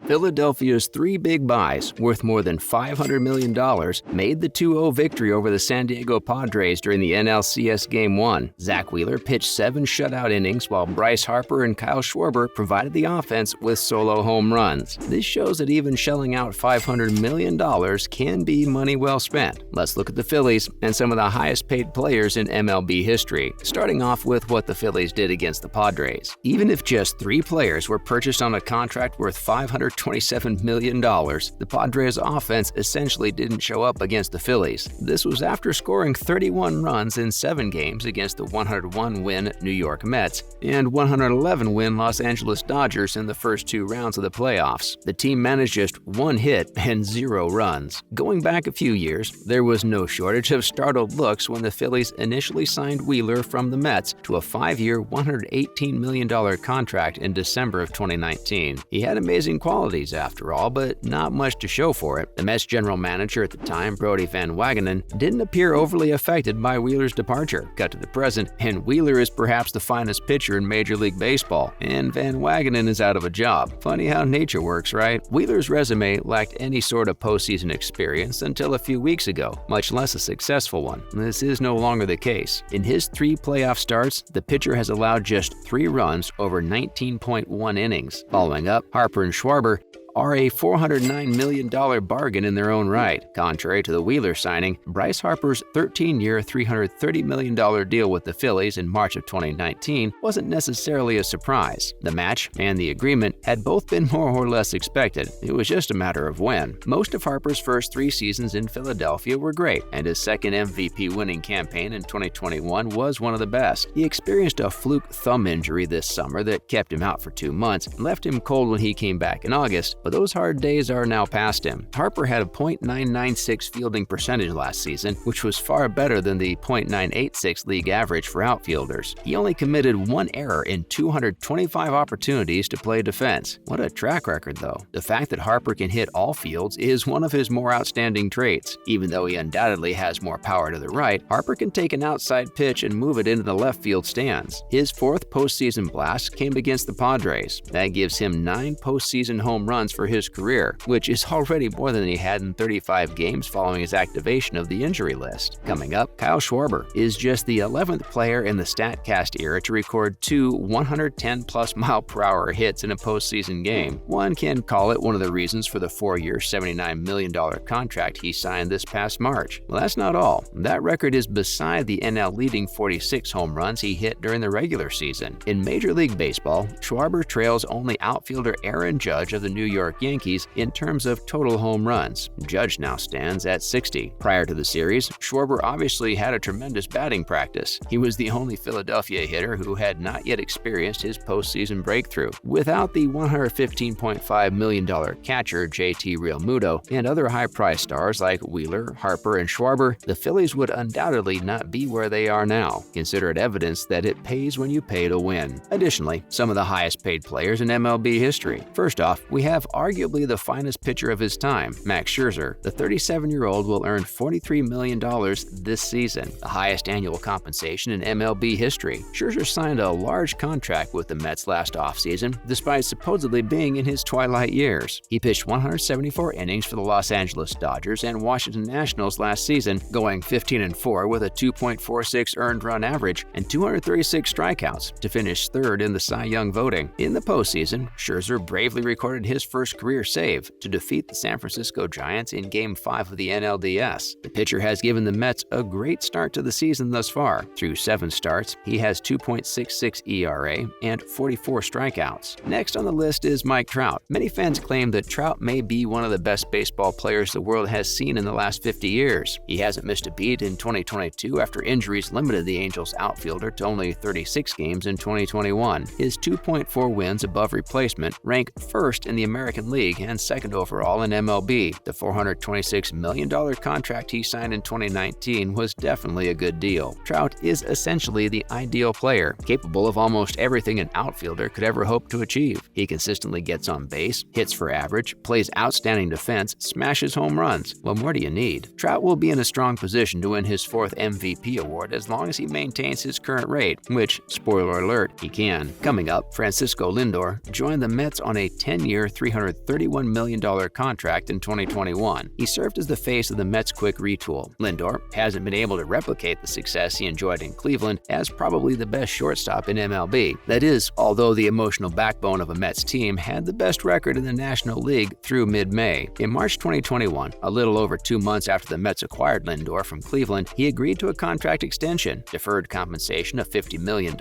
Philadelphia's three big buys, worth more than $500 million, made the 2-0 victory over the San Diego Padres during the NLCS Game 1. Zack Wheeler pitched 7 shutout innings, while Bryce, Harper, and Schwarber provided the offense with solo home runs. This shows that even shelling out $500 million can be money well spent. Let's look at the Phillies and some of the highest-paid players in MLB history, starting off with what the Phillies did against the Padres. Even if just 3 players were purchased on a contract worth $527 million, the Padres' offense essentially didn't show up against the Phillies. This was after scoring 31 runs in 7 games against the 101-win New York Mets and 111-win Los Angeles Dodgers in the first 2 rounds of the playoffs. The team managed just 1 hit and 0 runs. Going back a few years, there was no shortage of startled looks when the Phillies initially signed Wheeler from the Mets to a 5-year, $118 million contract in December of 2019. He had amazing qualities after all, but not much to show for it. The Mets general manager at the time, Brodie Van Wagenen, didn't appear overly affected by Wheeler's departure. Cut to the present, and Wheeler is perhaps the finest pitcher in Major League Baseball, and Van Wagenen is out of a job. Funny how nature works, right? Wheeler's resume lacked any sort of postseason experience until a few weeks ago, much less a successful one. This is no longer the case. In his 3 playoff starts, the pitcher has allowed just 3 runs over 19.1 innings. Following up, Harper and Schwarber are a $409 million bargain in their own right. Contrary to the Wheeler signing, Bryce Harper's 13-year, $330 million deal with the Phillies in March of 2019 wasn't necessarily a surprise. The match and the agreement had both been more or less expected. It was just a matter of when. Most of Harper's first 3 seasons in Philadelphia were great, and his second MVP winning campaign in 2021 was one of the best. He experienced a fluke thumb injury this summer that kept him out for 2 months and left him cold when he came back in August, but those hard days are now past him. Harper had a .996 fielding percentage last season, which was far better than the .986 league average for outfielders. He only committed 1 error in 225 opportunities to play defense. What a track record, though. The fact that Harper can hit all fields is one of his more outstanding traits. Even though he undoubtedly has more power to the right, Harper can take an outside pitch and move it into the left field stands. His 4th postseason blast came against the Padres. That gives him 9 postseason home runs for his career, which is already more than he had in 35 games following his activation of the injury list. Coming up, Schwarber is just the 11th player in the StatCast era to record 2 110+ mile-per-hour hits in a postseason game. One can call it one of the reasons for the 4-year, $79 million contract he signed this past March. Well, that's not all. That record is beside the NL leading 46 home runs he hit during the regular season. In Major League Baseball, Schwarber trails only outfielder Aaron Judge of the New York Yankees in terms of total home runs. Judge now stands at 60. Prior to the series, Schwarber obviously had a tremendous batting practice. He was the only Philadelphia hitter who had not yet experienced his postseason breakthrough. Without the $115.5 million catcher JT Realmuto and other high-priced stars like Wheeler, Harper, and Schwarber, the Phillies would undoubtedly not be where they are now. Consider it evidence that it pays when you pay to win. Additionally, some of the highest-paid players in MLB history. First off, we have arguably the finest pitcher of his time, Max Scherzer. The 37-year-old will earn $43 million this season, the highest annual compensation in MLB history. Scherzer signed a large contract with the Mets last offseason, despite supposedly being in his twilight years. He pitched 174 innings for the Los Angeles Dodgers and Washington Nationals last season, going 15-4 with a 2.46 earned run average and 236 strikeouts to finish 3rd in the Cy Young voting. In the postseason, Scherzer bravely recorded his first career save to defeat the San Francisco Giants in Game 5 of the NLDS. The pitcher has given the Mets a great start to the season thus far. Through 7 starts, he has 2.66 ERA and 44 strikeouts. Next on the list is Mike Trout. Many fans claim that Trout may be one of the best baseball players the world has seen in the last 50 years. He hasn't missed a beat in 2022 after injuries limited the Angels outfielder to only 36 games in 2021. His 2.4 wins above replacement rank 1st in the American League and 2nd overall in MLB. The $426 million contract he signed in 2019 was definitely a good deal. Trout is essentially the ideal player, capable of almost everything an outfielder could ever hope to achieve. He consistently gets on base, hits for average, plays outstanding defense, smashes home runs. What more do you need? Trout will be in a strong position to win his 4th MVP award as long as he maintains his current rate, which, spoiler alert, he can. Coming up, Francisco Lindor joined the Mets on a 10-year, $300 $331 million contract in 2021. He served as the face of the Mets' quick retool. Lindor hasn't been able to replicate the success he enjoyed in Cleveland as probably the best shortstop in MLB. That is, although the emotional backbone of a Mets team had the best record in the National League through mid-May. In March 2021, a little over 2 months after the Mets acquired Lindor from Cleveland, he agreed to a contract extension. Deferred compensation of $50 million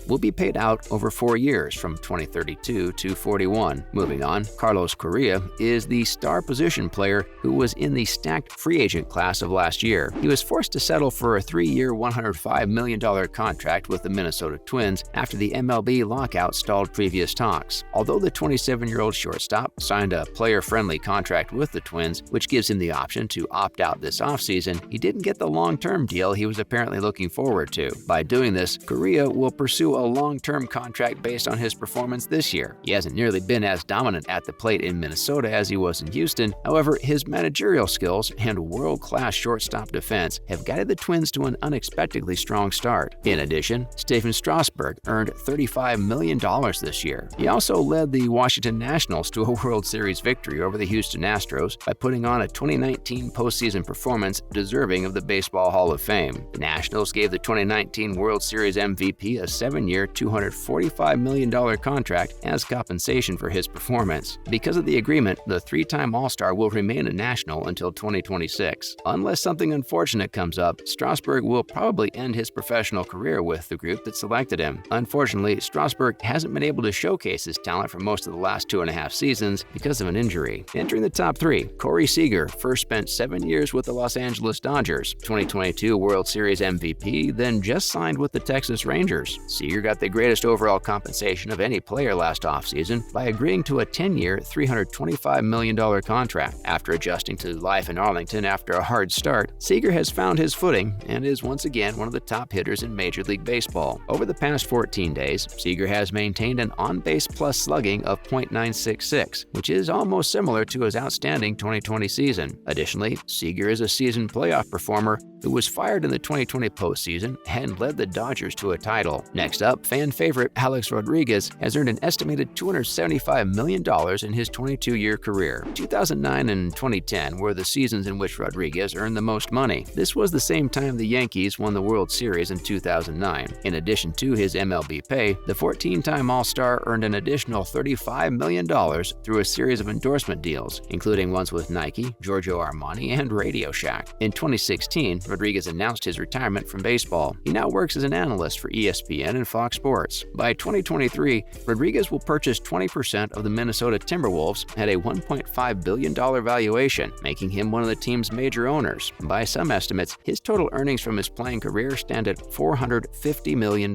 will be paid out over 4 years from 2032 to 41. Moving on, Carlos Correa is the star position player who was in the stacked free agent class of last year. He was forced to settle for a 3-year, $105 million contract with the Minnesota Twins after the MLB lockout stalled previous talks. Although the 27-year-old shortstop signed a player-friendly contract with the Twins, which gives him the option to opt out this offseason, he didn't get the long-term deal he was apparently looking forward to. By doing this, Correa will pursue a long-term contract based on his performance this year. He hasn't nearly been as dominant at the plate in Minnesota as he was in Houston. However, his managerial skills and world-class shortstop defense have guided the Twins to an unexpectedly strong start. In addition, Stephen Strasburg earned $35 million this year. He also led the Washington Nationals to a World Series victory over the Houston Astros by putting on a 2019 postseason performance deserving of the Baseball Hall of Fame. The Nationals gave the 2019 World Series MVP a 7-year, $245 million contract as compensation for his performance. Because of the agreement, the 3-time All-Star will remain a National until 2026. Unless something unfortunate comes up, Strasburg will probably end his professional career with the group that selected him. Unfortunately, Strasburg hasn't been able to showcase his talent for most of the last 2.5 seasons because of an injury. Entering the top 3, Corey Seager first spent 7 years with the Los Angeles Dodgers, 2022 World Series MVP, then just signed with the Texas Rangers. Seager got the greatest overall compensation of any player last offseason by agreeing to a 10-year, $325 million contract. After adjusting to life in Arlington after a hard start, Seager has found his footing and is once again one of the top hitters in Major League Baseball. Over the past 14 days, Seager has maintained an on-base plus slugging of .966, which is almost similar to his outstanding 2020 season. Additionally, Seager is a seasoned playoff performer who was fired in the 2020 postseason and led the Dodgers to a title. Next up, fan favorite Alex Rodriguez has earned an estimated $275 million in his 22-year career. 2009 and 2010 were the seasons in which Rodriguez earned the most money. This was the same time the Yankees won the World Series in 2009. In addition to his MLB pay, the 14-time All-Star earned an additional $35 million through a series of endorsement deals, including ones with Nike, Giorgio Armani, and Radio Shack. In 2016, Rodriguez announced his retirement from baseball. He now works as an analyst for ESPN and Fox Sports. By 2023, Rodriguez will purchase 20% of the Minnesota Timberwolves at a $1.5 billion valuation, making him one of the team's major owners. By some estimates, his total earnings from his playing career stand at $450 million.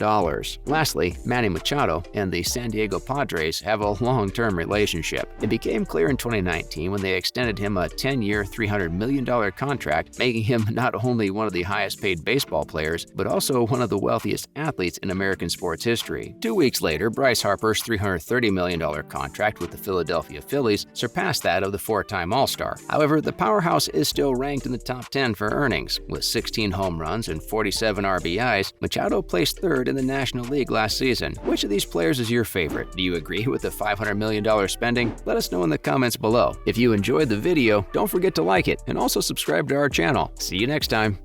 Lastly, Manny Machado and the San Diego Padres have a long-term relationship. It became clear in 2019 when they extended him a 10-year, $300 million contract, making him not only one of the highest-paid baseball players, but also one of the wealthiest athletes in American sports history. 2 weeks later, Bryce Harper's $330 million contract with the Philadelphia Phillies surpassed that of the 4-time All-Star. However, the powerhouse is still ranked in the top 10 for earnings. With 16 home runs and 47 RBIs, Machado placed 3rd in the National League last season. Which of these players is your favorite? Do you agree with the $500 million spending? Let us know in the comments below. If you enjoyed the video, don't forget to like it and also subscribe to our channel. See you next time.